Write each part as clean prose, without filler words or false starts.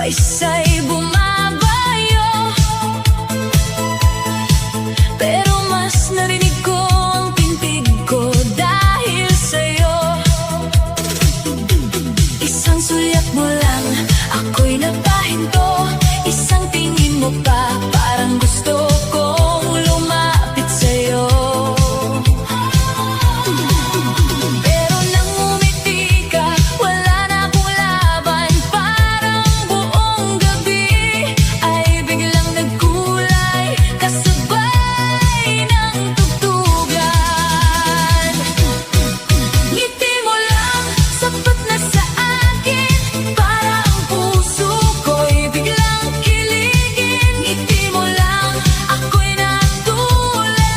Paisa'y bumabayo, pero mas narinig ko ang tintig ko dahil sa'yo. Isang sulyap mo lang, ako'y napahinto. Isang tingin mo pa, parang gusto kong lumapit sa'yo. Pero nang umiti ka, wala na akong laban. Parang buong gabi ay biglang nagkulay, kasabay ng tugtugan. Ngiti mo lang, sapat na sa akin, para ang puso ko'y biglang kiligin. Ngiti mo lang, ako'y natulala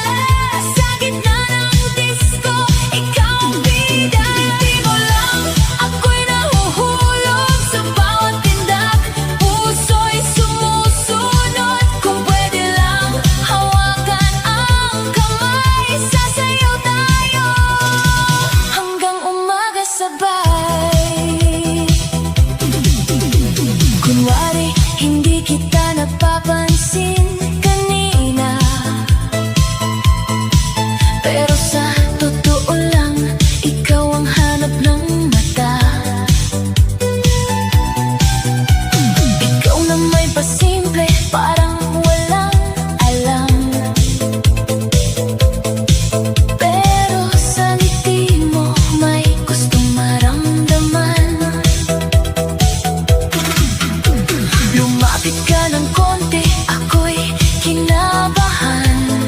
sa gitna ng disco, ikaw ang bida. Ngiti mo lang, ako'y nahuhulog sa bawat tindak, puso'y sumusunod. Kung pwede lang, hawakan ang kamay, sasayaw tayo hanggang umaga sabay. Kunwari, hindi kita napapansin kanina, pero sa totoo lang, ikaw ang hanap ng mata. Ikaw na may pasimple, parang walang alam, pero sa ngiti mo may gustong maramdaman. Lumapit ka ng konti, ako'y kinabahan.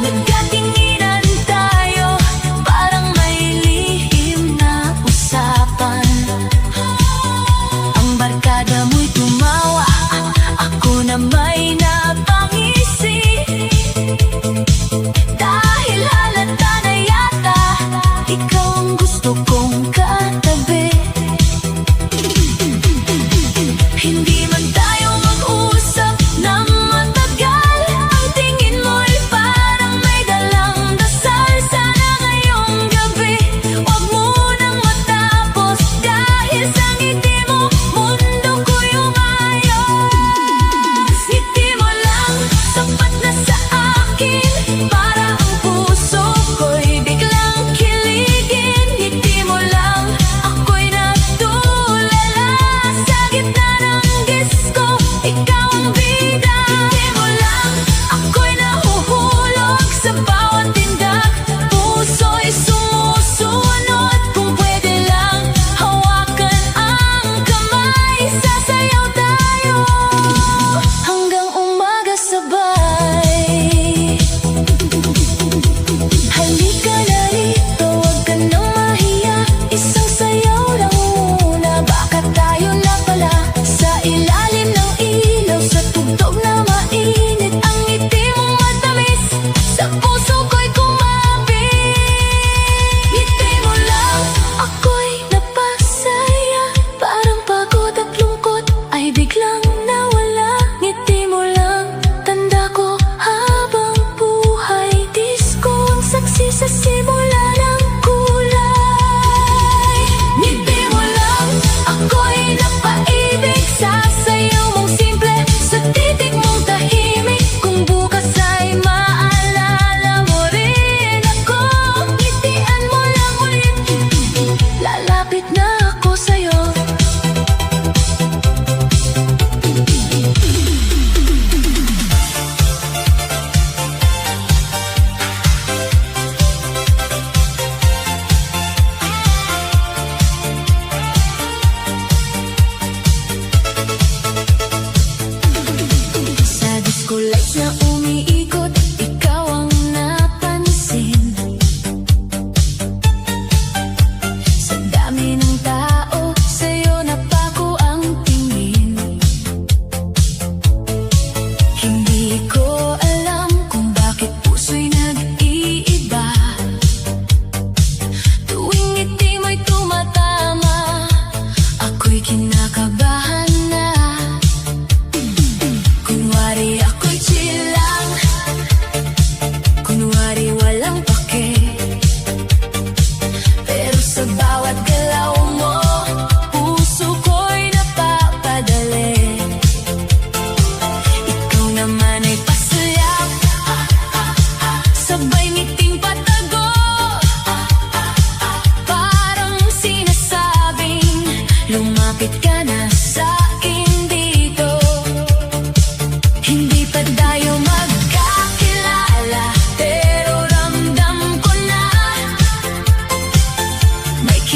Nagkatinginan tayo, parang may lihim na usapan. Ang barkada mo'y tumawa, ako na may napangisi. Dahil halata na yata, ikaw ang gusto kong katabi. Hindi man tayo mag-usap ng matagal, ang tingin mo'y parang may dalang dasal. Sana ngayong gabi, huwag mo nang matapos, dahil sa ngiti mo, mundo ko yung ayos. Ngiti mo lang, sapat na sa akin, para ang puso ko'y biglang kiligin. Ngiti mo lang,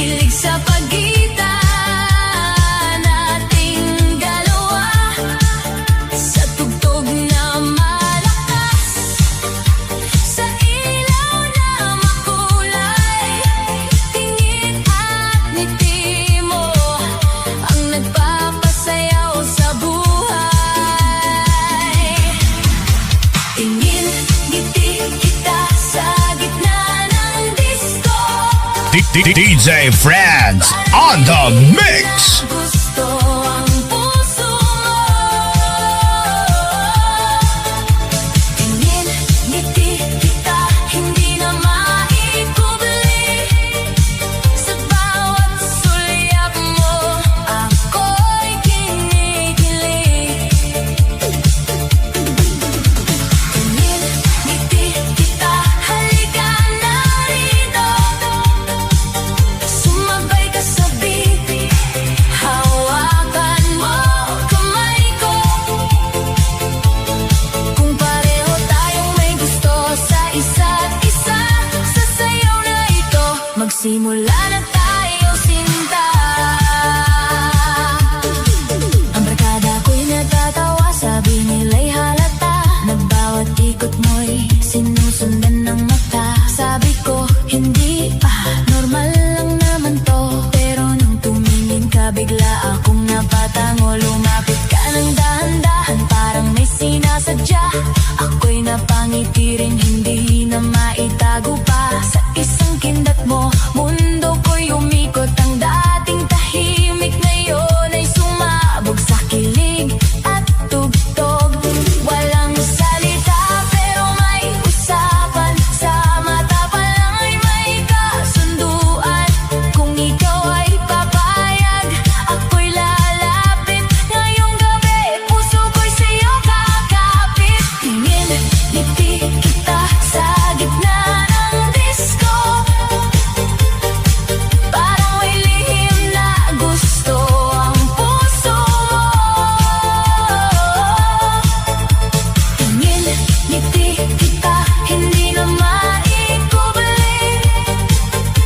kilig sa pagitan nating dalawa. Sa tugtog na malakas, sa ilaw na makulay, tingin at ngiti mo ang nagpapasayaw sa buhay. Tingin, ngiti kita sa gitna ng disco. DJ Friends on the mix. Gusto ang puso mo. Tingin, ngiti kita, hindi na maikubli. Sa bawat sulyap mo, ako'y kinikilig. Tingin, ngiti kita, halika na rito. Sumabay ka sa beat, hawakan mo kamay ko. Kung pareho tayong may gusto sa isa't isa, sa sayaw na ito, magsimula na tayo sinta. Ang barkada ko'y natatawa, sabi nila'y halata, na bawat ikot mo'y sinusundan ng mata. Sabi ko, hindi pa, normal lang naman to. Pero nung tumingin ka, bigla akong napatango. Lumapit ka ng dahan-dahan, parang may sinasadya. Ako'y napangiti rin, hindi na maitago pa. Sa isang kindat mo, mundo ko'y umikot. Ang dating tahimik ngayon ay sumabog sa kilig at tugtog. Walang salita pero may usapan, sa mata pa lang ay may kasunduan. Kung ikaw ay papayag, ako'y lalapit. Ngayong gabi, puso ko'y sa'yo kakapit. Tingin, ngiti kita sa gitna ng disco. Parang may lihim na gusto ang puso mo. Tingin, ngiti kita, hindi na maikubli.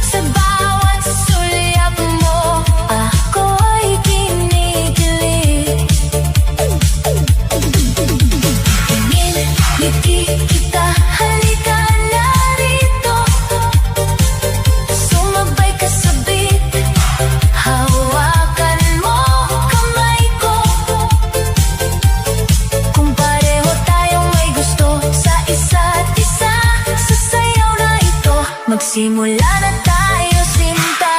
Sa bawat sulyap mo, ako'y kinikilig. Tingin, ngiti kita, halika na rito. Sumabay ka sa beat, hawakan mo kamay ko. Kung pareho tayong may gusto sa isa't isa, sa sayaw na ito, magsimula na tayo sinta.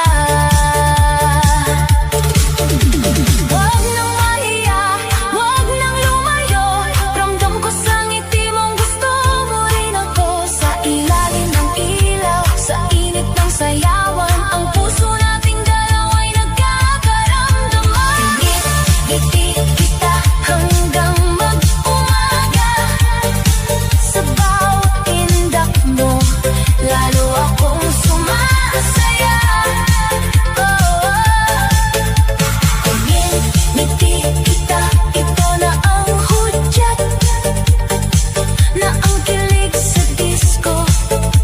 Huwag nang mahiya, huwag nang lumayo. Ramdam ko sa ngiti mong gusto mo rin ako. Sa ilalim ng ilaw, sa init ng sayawan, ang puso nating dalawa'y nagkakaramdaman. Tingin, ngiti kita hanggang mag-umaga. Sa bawat indak mo, lalo akong sumasaya. Oh, oh. Tingin, ngiti kita, ito na ang hudyat, na ang kilig sa disco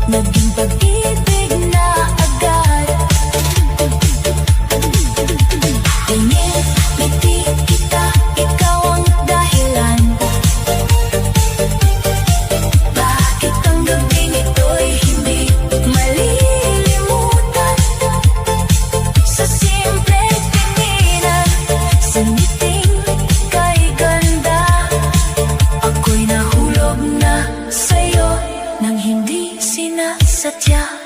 naging pag-ibig na agad. Tingin, ngiti kita, ikaw ang dahilan. Bakit ang gabing ito'y hindi malilimutan? Sa simpleng tinginan, sa ngiting kay ganda, ako'y nahulog na sa'yo nang hindi sinasadya.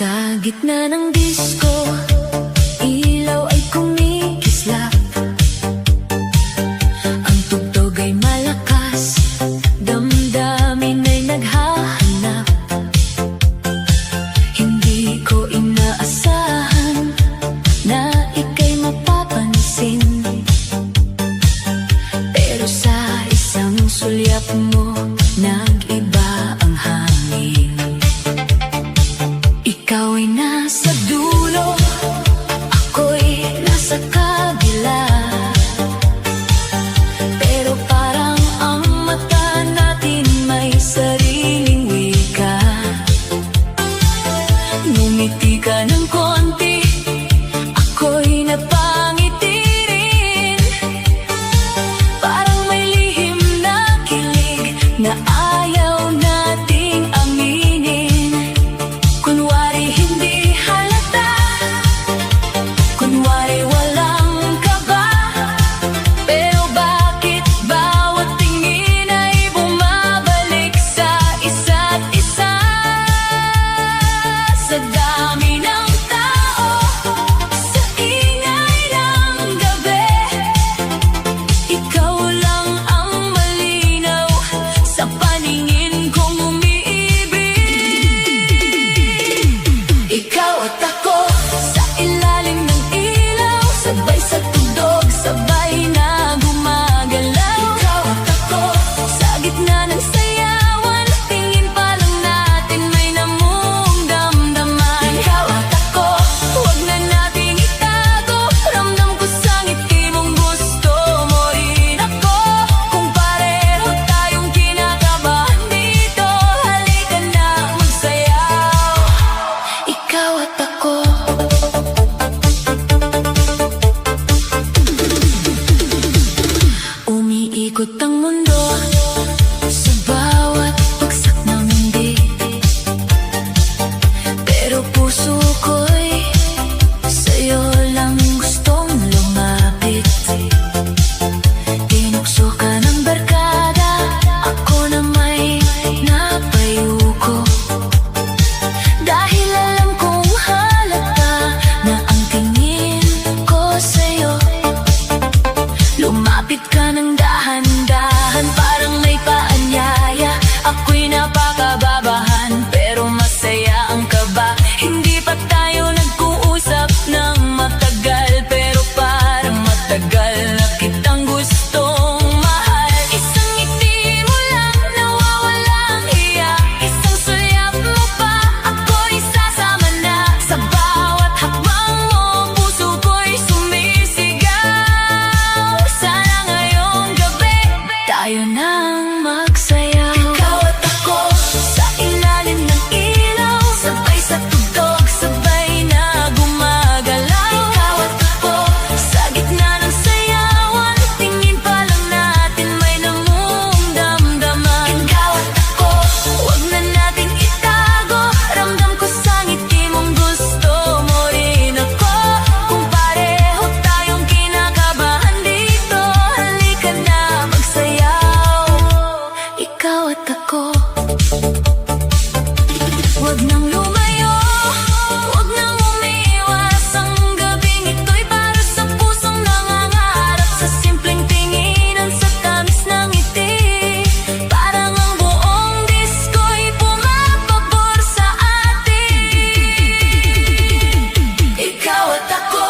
Sa gitna ng disco, ilaw ay kumikislap. Ang tugtog ay malakas, damdamin ay naghahanap. Hindi ko inaasahan na ika'y mapapansin, pero sa isang sulyap mo, nag-iba ang hangin. Huwag nang lumayo, huwag nang umiwas. Ang gabing ito'y para sa pusong nangangarap. Sa simpleng tinginan, sa tamis ng ngiti, parang ang buong disko'y pumapabor sa atin. Ikaw at ako,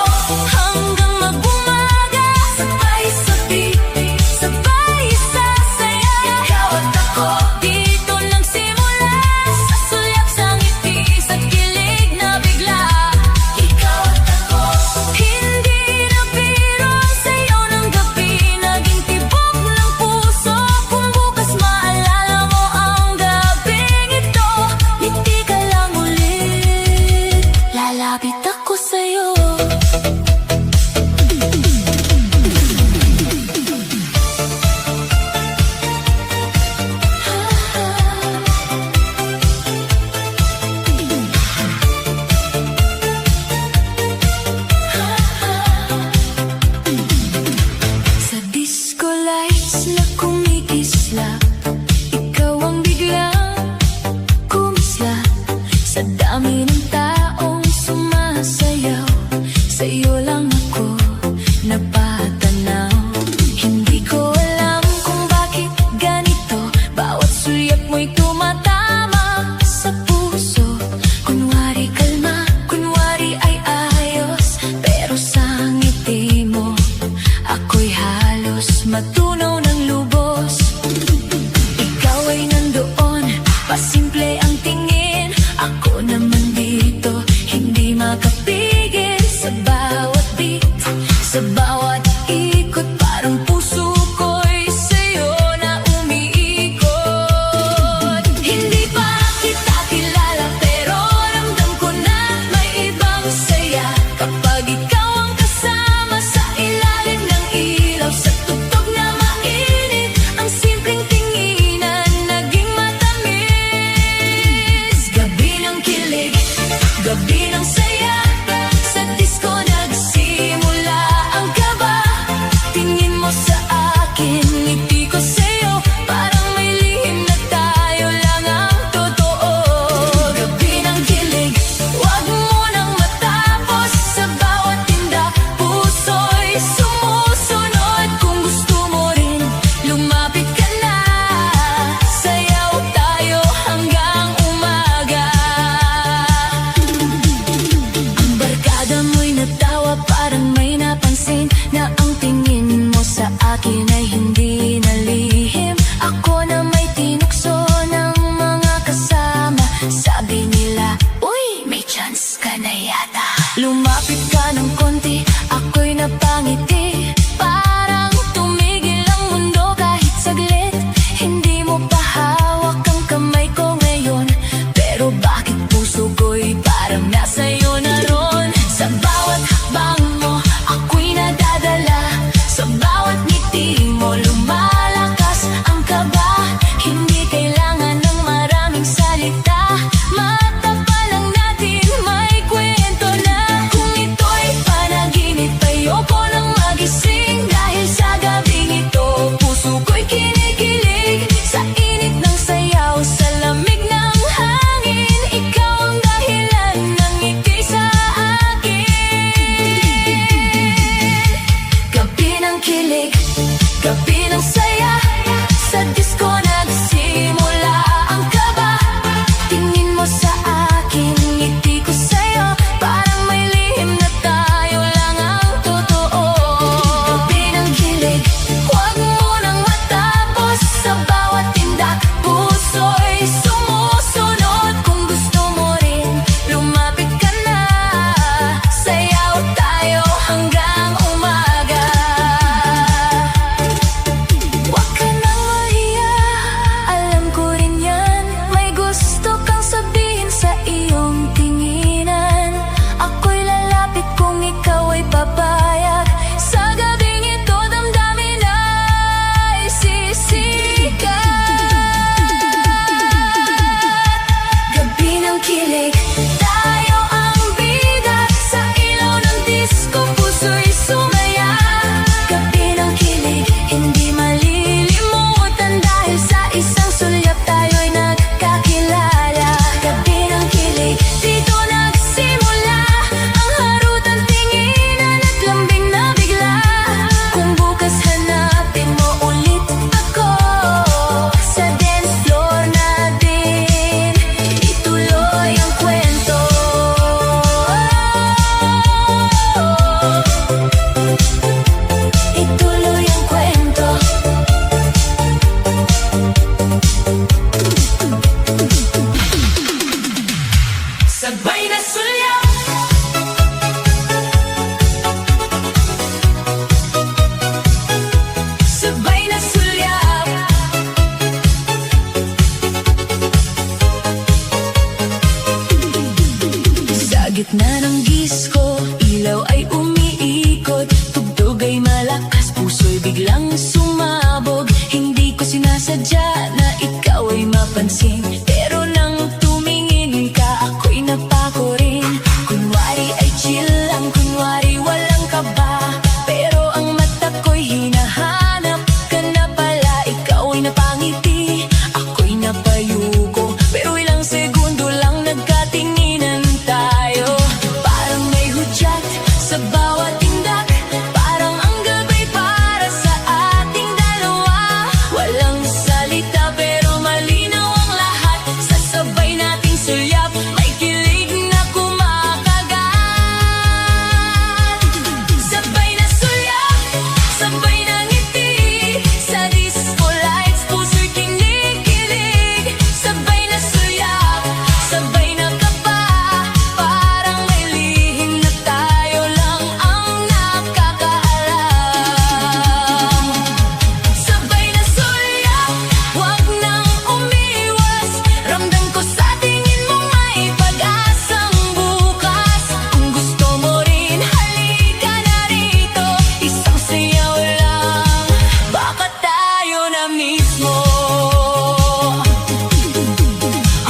hanggang mag-umaga, sabay sa beat, sabay sasaya. Ikaw at ako, dito lang simula, sa sulyak sa ngiti, sa kilig na bigla. Ikaw at ako, hindi na biro sa'yo ng gabi, naging tibok ng puso. Kung bukas maalala mo ang gabing ito, ngiti ka lang ulit, lalapit ako sa'yo. Sa disco lights na kumikislap, ikaw ang biglang kumislap. Sa dami ng taong sumasayaw, sa'yo lang ako napatanaw. Hindi ko alam kung bakit ganito, bawat sulyap mo'y tumatama sa puso. Kunwari kalma, kunwari ay ayos, pero sa ngiti mo ako'y halos matunaw ng lubos. Ikaw ay nandoon, pasimple ang tingin, ako naman dito, hindi makapigil. Sa bawat beat, sa bawat ikot, parang puso ko'y sa'yo na umiikot. Hindi pa kita kilala, pero ramdam ko na may ibang saya kapag ikaw ang kasama sa ilalim ng ilaw. Sa tugtog na mainit, ang simpleng tinginan naging matamis. gitna ng disco, ilaw ay umiikot, tugtog ay malakas, puso'y biglang sumabog. Hindi ko sinasadya na ikaw ay mapansin, pero nang tumingin ka, ako'y napako rin. Kunwari ay chill lang, kunwari walang kaba, pero ang mata ko'y hinahanap ka na pala. Ikaw ay napangiti, ako'y napayuko, pero ilang segundo lang nagkatinginan tayo. Parang may hudyat sa bawat tindak, parang ang gabay para sa ating dalawa. Walang salita pero malinaw ang lahat, sasabay nating sulyap, may kilig na kumakagat. Sabay na sulyap, sabay na ngiti, sa disco lights puso'y kinikilig. Sabay na sulyap, sabay na kaba, parang may lihim na tayo lang ang nakakaalam. Sabay na sulyap, wag nang umiwas, ramdam ko sa tingin mo may pag-asang bukas. Kung gusto mo rin, halika na rito, isang sayaw lang, baka tayo na mismo.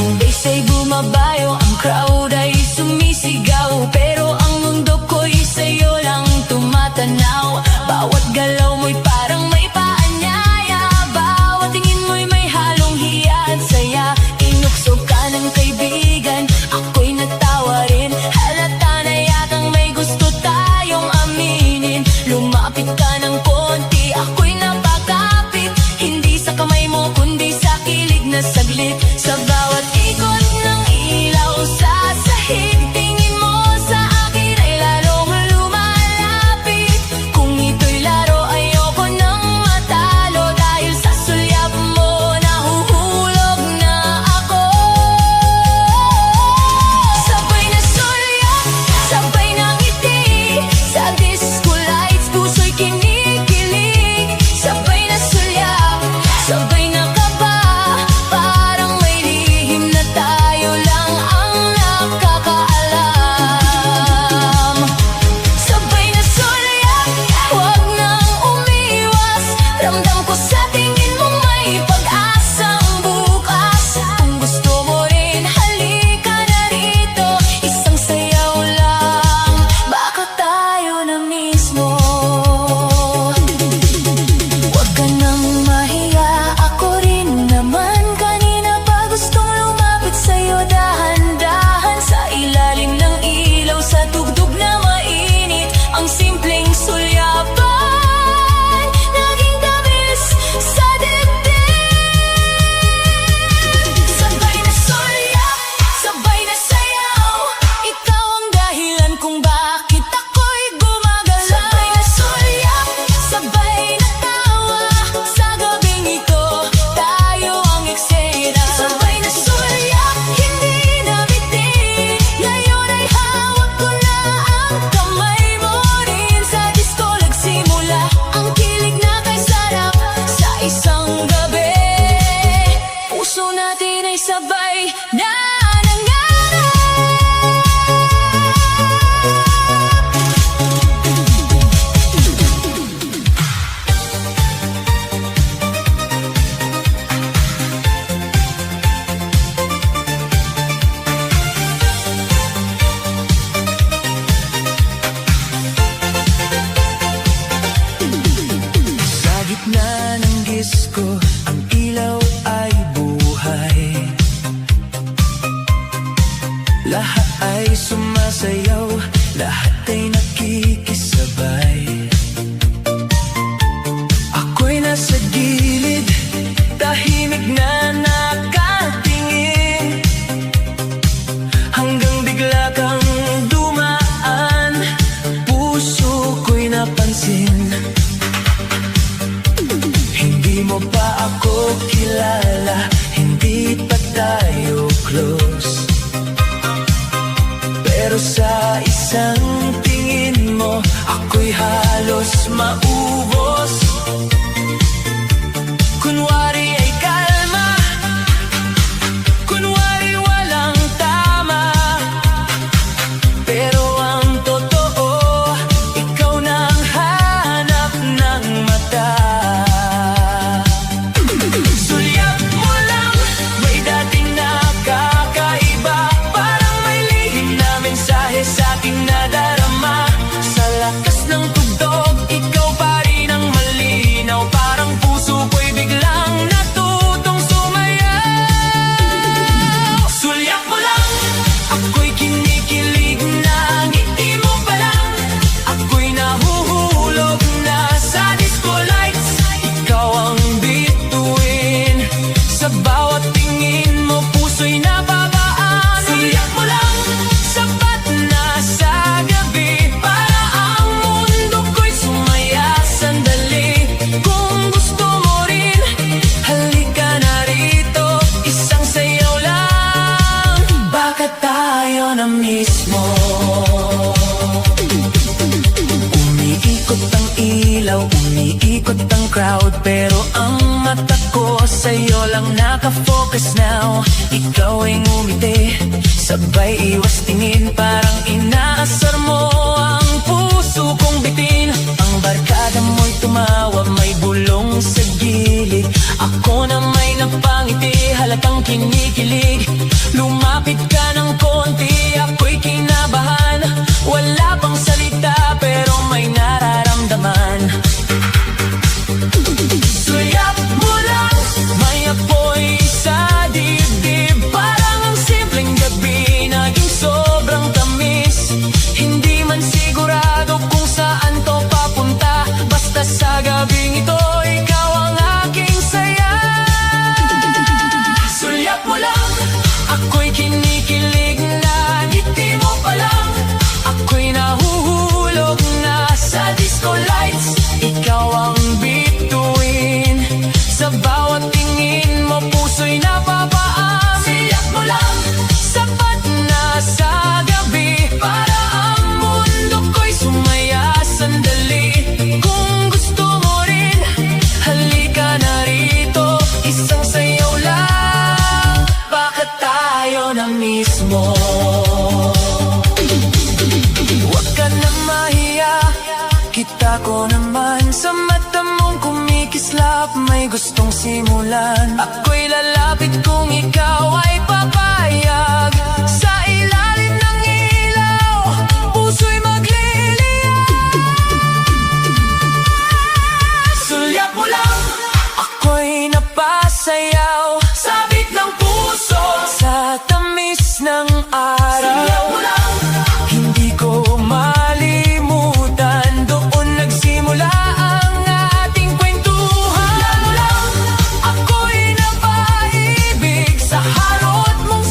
Ang bass ay bumabayo, ang crowd ay sumisigaw, pero ang mundo ko'y sa'yo lang tumatanaw. Bawat galaw mo'y parang may paanyaya, bawat tingin mo'y may halong hiya at saya. Inukso ka ng kaibigan, ako'y natawa rin, halata na yatang may gusto tayong aminin. Lumapit ka ng konti, ako'y napakapit, hindi sa kamay mo kundi sa kilig na saglit. Sa bawat ikot ng ilaw sa sahig, tingin mo sa akin ay lalong lumalapit. Kung ito'y laro, ayoko nang matalo, dahil sa sulyap mo nahuhulog na ako. Sabay na sulyap, sabay na ngiti, sa disco lights puso'y kinikilig. Sabay na sulyap, sabay na kaba, parang may lihim na tayo lang ang nakakaalam. Sabay na sulyap, wag nang umiwas, ramdam ko sa tingin mo may pag-asang bukas. Kung gusto mo rin, halika na rito, isang sayaw lang, baka tayo na mismo. Huwag ka nang mahiya, ako rin naman kanina pa gustong lumapit sa'yo dahan-dahan. Sa ilalim ng ilaw, sa tugtog na mainit, ang simpleng sulyapan naging tamis sa dibdib. Sabay na sulyap, sabay na sayaw, ikaw ang dahilan kung bakit ako'y gumagalaw. Sabay na sulyap, sabay na tawa, sa gabing ito tayo ang eksena. Sabay na sulyap, hindi na bitin, ngayon ay hawak ko na ang kamay mo rin. Sa disco nagsimula ang kilig na kay sarap, sa isang gabi puso natin ay sabay na nangarap. Sa gitna ng disco, ang ilaw ay buhay, lahat ay sumasayaw, lahat ay nakikisabay. Ako'y nasa gilid, tahimik na nakatingin, hanggang bigla kang dumaan, puso ko'y napansin. Hindi mo pa ako kilala, hindi pa tayo close, pero sa isang tingin mo, ako'y halos maubos. Kunwari ay kalma, kunwari walang tama, bakit tayo na mismo? Umiikot ang ilaw, umiikot ang crowd, pero ang mata ko sa'yo lang nakafocus now. Ikaw ay ngumiti, sabay iwas tingin, parang inaasar mo ang puso kong bitin. Ang barkada mo'y tumawa, may bulong sa gilid. Ako na may napangiti, halatang kinikilig. Lumapit ka ng konti, ako'y kinabahan. Wala pang salita, pero may nararamdaman. Suyap mo lang, may apoy sa dibdib. Parang ang simpleng gabi, naging sobrang tamis. Hindi man sigurado kung saan to papunta, basta sa gabing ito, ikaw ang aking saya. Sulyap mo lang, ako'y kinikilig na. Ngiti mo pa lang, ako'y nahuhulog na sa disco lights. Ikaw ang bituin, sa bawat tingin mo puso'y napapaam. Siyak mo lang, sapat na sa gabi, para ang mundo ko'y sumaya sandali. Kung gusto mo rin, halika na rito, isang sayaw lang, bakit tayo na mismo? Huwag ka na mahiya, kita ko naman sa mata mong kumikislap, may gustong simulan. Ako'y lalapit kung ikaw ay papayag. Sa ilalim ng ilaw, puso'y magliliyab. Sulyap mo lang, ako'y napasayaw. Sabit ng puso, sa tamis ng araw. Sulyap mo lang, hindi ko malimutan, doon nagsimula ang ating kwentuhan. Sulyap mo lang, ako'y napaibig sa harot mong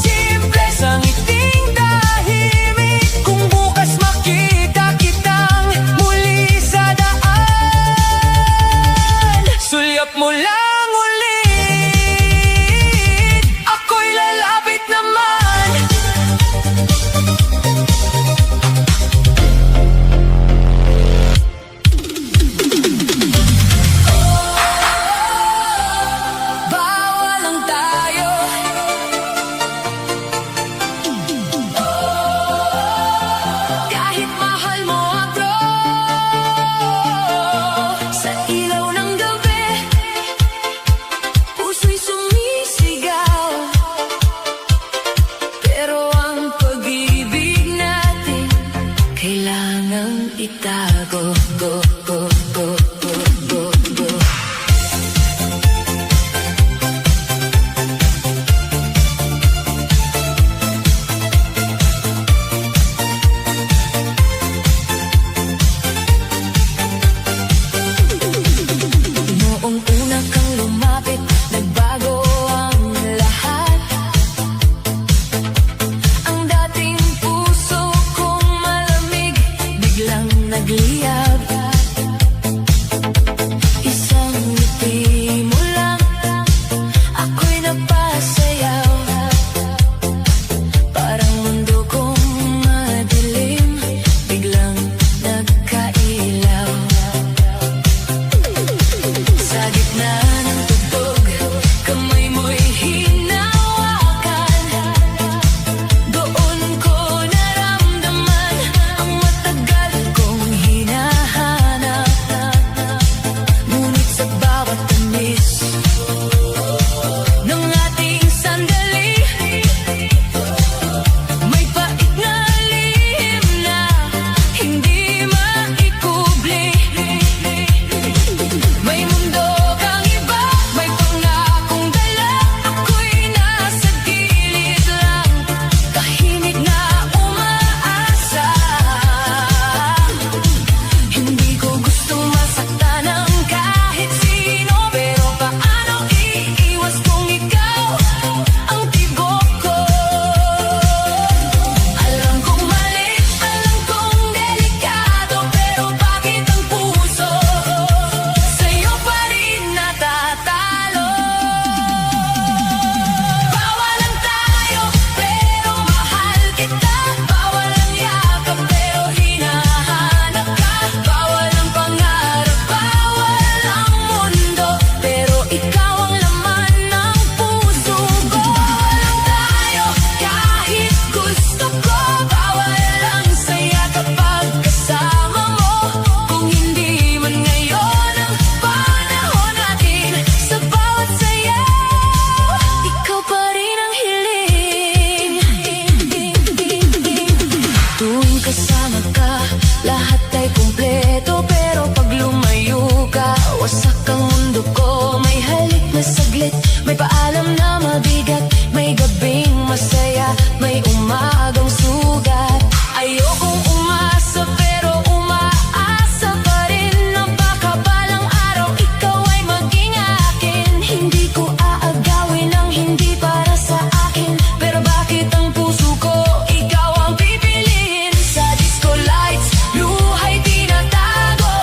lahat ay kumpleto. Pero pag lumayo ka, wasak ang mundo ko. May halik na saglit, may paalam na mabigat, may gabing masaya, may umagang sugat. Ayokong umasa pero umaasa pa rin na baka balang araw ikaw ay maging akin. Hindi ko aagawin ang hindi para sa akin, pero bakit ang puso ko ikaw ang pipiliin? Sa disco lights, luha'y tinatago,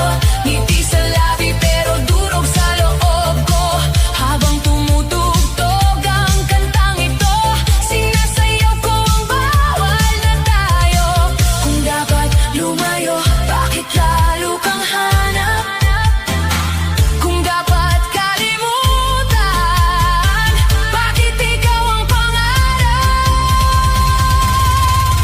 ngiti sa labi pero durog sa loob ko. Habang tumutugtog ang kantang ito, sinasayaw ko ang bawal na tayo. Kung dapat lumayo, bakit lalo kang hanap? Kung dapat kalimutan, bakit ikaw ang pangarap?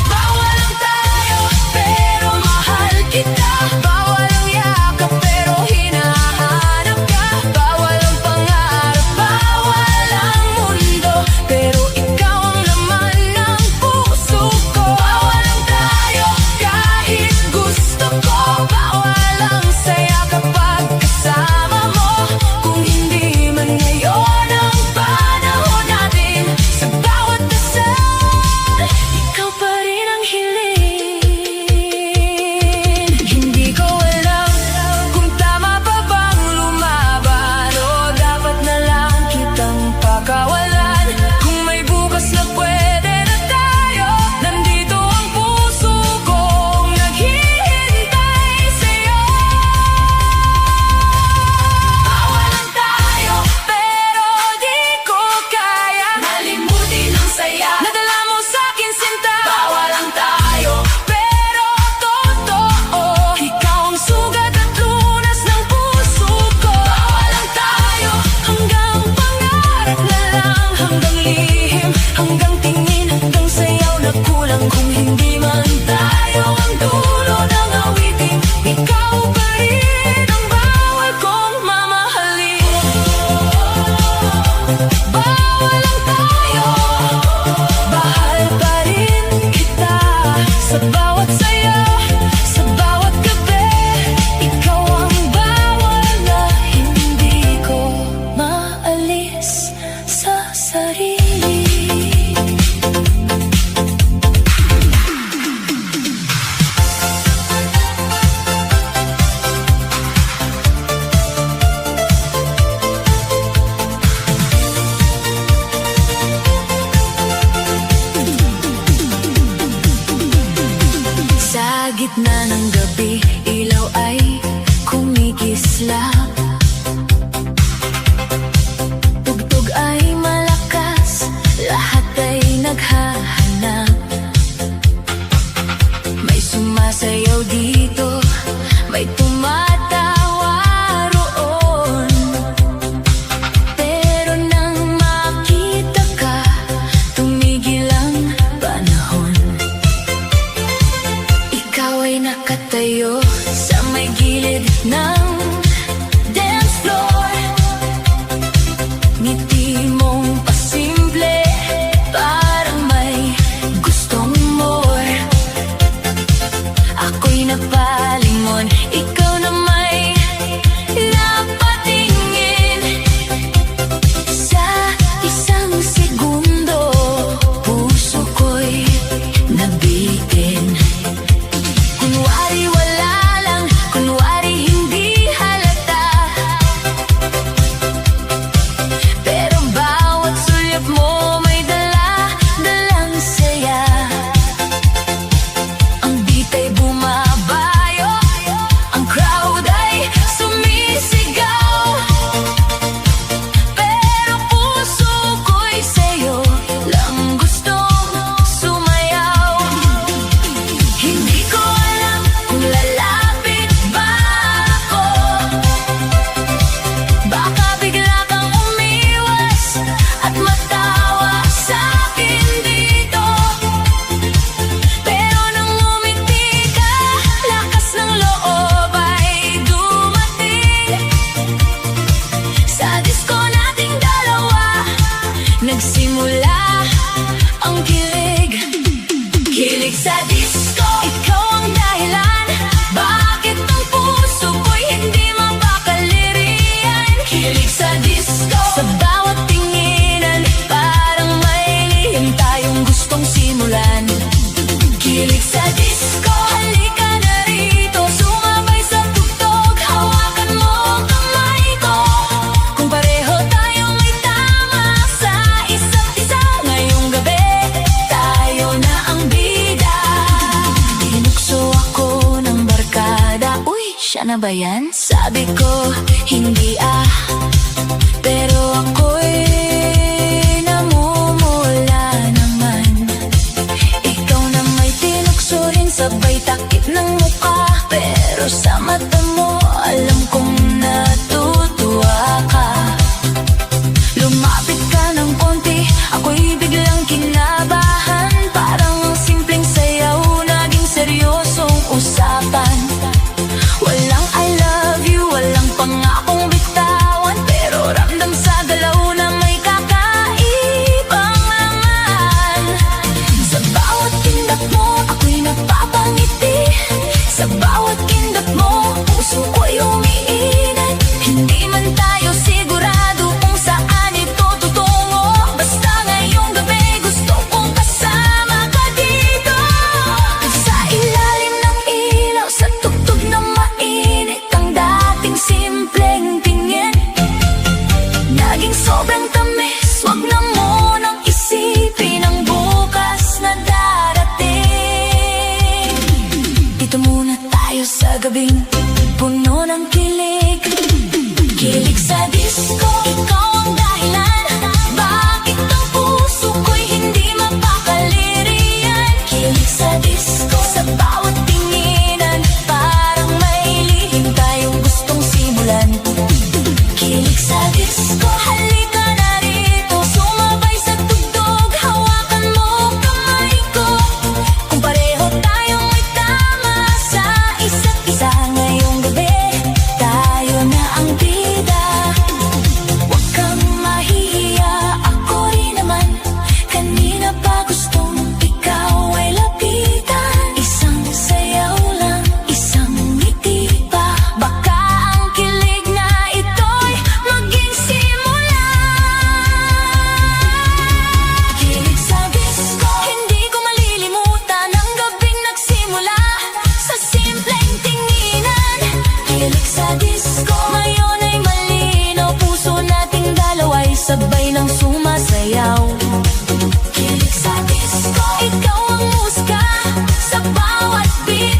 Bawal lang tayo, pero mahal kita. Bawal ang yakap, pero hinahanap ka. Bawal ang pangarap, bawal ang mundo, pero ikaw ang laman ng puso ko. Bawal lang tayo, kahit gusto ko. Bawal ang saya kapag kasama mo. Kung hindi man ngayon ang panahon natin, sa bawat dasal, ikaw pa rin ang hiling. Hindi ko alam kung tama pa bang lumaban, o dapat na lang kitang pakawalan. Kung may bukas na pwede na tayo, nandito ang puso kong naghihintay sa'yo. Bawal lang tayo, pero di ko kaya malimutin ang saya na dala mo sa'kin, sinta. Bawal lang tayo, pero totoo, ikaw ang sugat at lunas ng puso ko. Bawal lang tayo, hanggang pangarap na lang, hanggang lihim, hanggang tingin, hanggang sayaw na kulang. Kung hindi man tayo ang dulo ng awitin, ikaw pa rin ang bawal kong mamahalin. Bawal lang tayo, bahal pa rin kita. Sa bawat sayaw, sa bawat gabi, ikaw ang bawal na hindi ko maalis sa sarili. Sa gitna ng gabi, ilaw ay kumikislap. Tugtog ay malakas, lahat ay naghahanap. May sumasayaw dito, may tumatawa roon. Pero nang makita ka, tumigil ang panahon. Ikaw ay nakatayo sa may gilid ng dance floor. Ngiti mong pasimple, parang may gustong more. Ako'y napalingon, ikaw na may napatingin. Sa isang segundo, puso ko'y nabitin. Kunwari wala lang, kunwari hindi halata, pero bawat sulyap mo may dala-dalang saya. Ang beat ay bumabayo, ang crowd ay sumisigaw, pero puso ko'y sa'yo lang gustong sumayaw. Hindi ko alam kung lalapit ba ako, baka bigla kang umiwas at matawa sa'kin dito. Pero nang umiti ka, lakas ng loob ay dumating. Sa disco nating dalawa, nagsimula ang kilig. Kilig sa disco, ikaw ang dahilan. na ba yan? Sabi ko, hindi pero ako'y namumula naman. Ikaw na may tinukso rin, sabay takip ng mukha. Pero sa mata mo, alam kong natutuwa ka. Lumapit ka ng konti, ako'y biglang kinabahan. Parang ang simpleng sayaw, naging seryosong usapan. Walang I love you, walang pangakong bitawan, pero ramdam sa galaw na may kakaibang laman. Sa bawat kindat mo, ako'y napapangiti. Sa bawat kindat mo, puso ko'y umiinat. Hindi man tayo sigurado kung saan ito tutungo, basta ngayong gabi gusto kong kasama ka dito. Sa ilalim ng ilaw, sa tugtog na mainit, ang dating simpleng tingin naging sobrang tamis. Wag na munang isipin ang bukas na darating. Dito muna tayo sa gabing puno ng kilig. Kilig sa disco, ikaw ang dahilan. Bakit ang puso ko'y hindi mapakaliriyan? Kilig sa disco, sa bawat tinginan, parang may lihim tayong gustong simulan. Kilig sa disco, halika na rito, sumabay sa tugtog, hawakan mo kamay ko. Kung pareho tayong may tama sa isa't isa, ngayong gabi tayo na ang bida. Huwag kang mahihiya, ako rin naman. Kanina pa gustong ikaw ay lapitan. Isang sayaw lang, isang ngiti pa, baka ang kilig na ito'y maging simula. Kilig sa disco, hindi ko malilimutan ang gabing nagsimula sa simpleng tinginan. Kilig sa disco, ngayon ay malinaw, puso nating dalawa'y sabay ng sumasayaw. Kilig sa disco, ikaw ang musika sa bawat beat.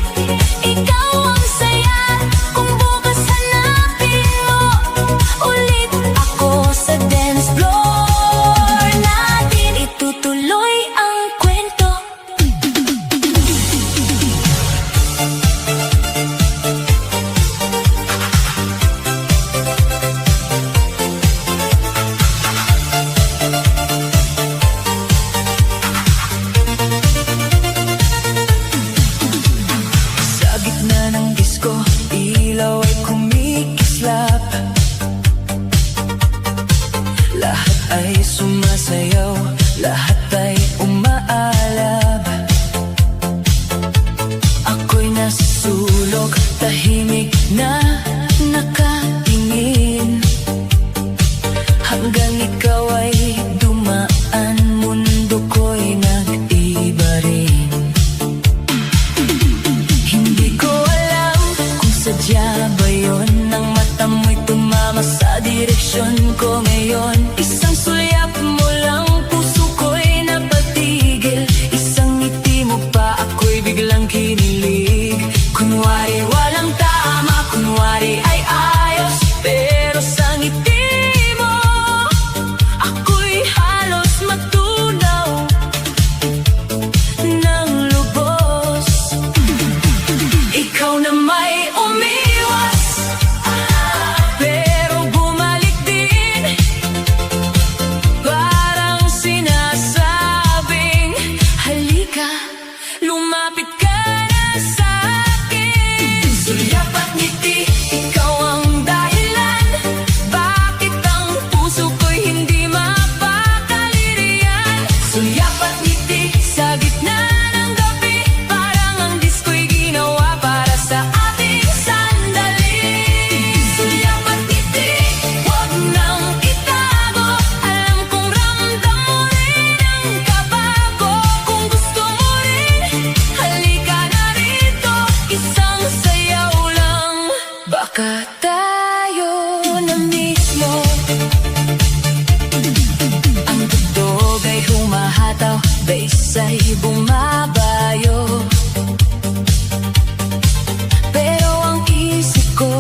Ikaw ang saya, kung bukas hanapin mo ulit ako sa dance floor natin. Itutuloy ang kwento. Sa gitna ng disco, ilaw ay kumikislap. Lahat ay sumasayaw, lahat ay umaalab. Ako'y nasusulog, tahimik na nakatingin, hanggang ikaw ay dumaan, mundo ko'y nag-iba rin. Hindi ko alam kung sadya ba yun, ang mata mo'y tumama sa direksyon ko ngayon. Isang sulyap mo lang, puso ko'y napatigil. Isang ngiti mo pa, ako'y biglang kinilig. Kunwari walang tama, kunwari ay ayos, pero sa ngiti mo, ako'y halos matunaw ng lubos. Ikaw na may umiwas, pero bumalik din. Parang sinasabing, halika, lumapit ka na sa'kin. Sulyap at ngiti, ikaw ang dahilan. Bakit ang puso ko'y hindi mapakaliriyan? Sulyap at ngiti, sa gitna ng gabi, parang ang disko'y ginawa para sa ating sandali. Sulyap at ngiti, huwag nang itago, alam kong ramdam mo rin ang kaba ko. Kung gusto mo rin, halika na rito, isang sayaw lang, baka tayo na mismo. Ang tugtog ay humahataw, bass ay bumabayo, pero ang isip ko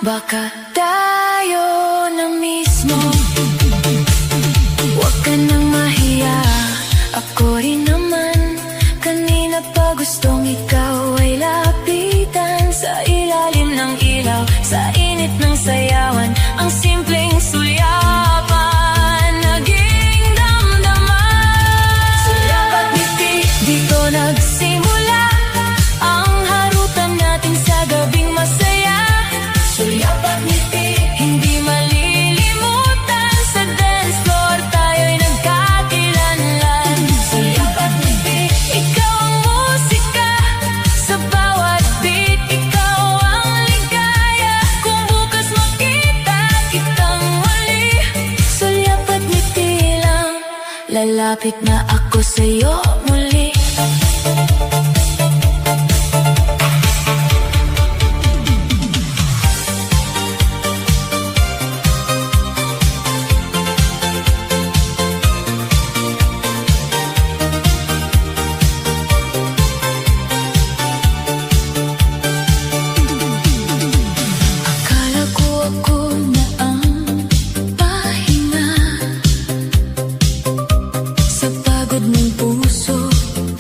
baka tayo na mismo. Huwag ka nang mahiya, ako rin naman. Kanina pa gustong ikaw ay lapitan. Sa ilalim ng ilaw, sa init ng sayawan, ang simpleng suyapan naging damdaman. Suyapat ngiti, dito nagsimula ang harutan natin sa gabing masaya. Suyapat ngiti, hindi malilimutan. Sa dance floor tayo'y nagkakilanlan. Suyapat ngiti, ikaw ang musika. Sa bawat beat, ikaw ang ligaya. Kung bukas makita kitang muli, suyapat ngiti lang, lalapit na ako sa'yo muli. Akala ko ako na ang pahinga sa pagod ng puso,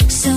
sa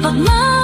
Pagmamahal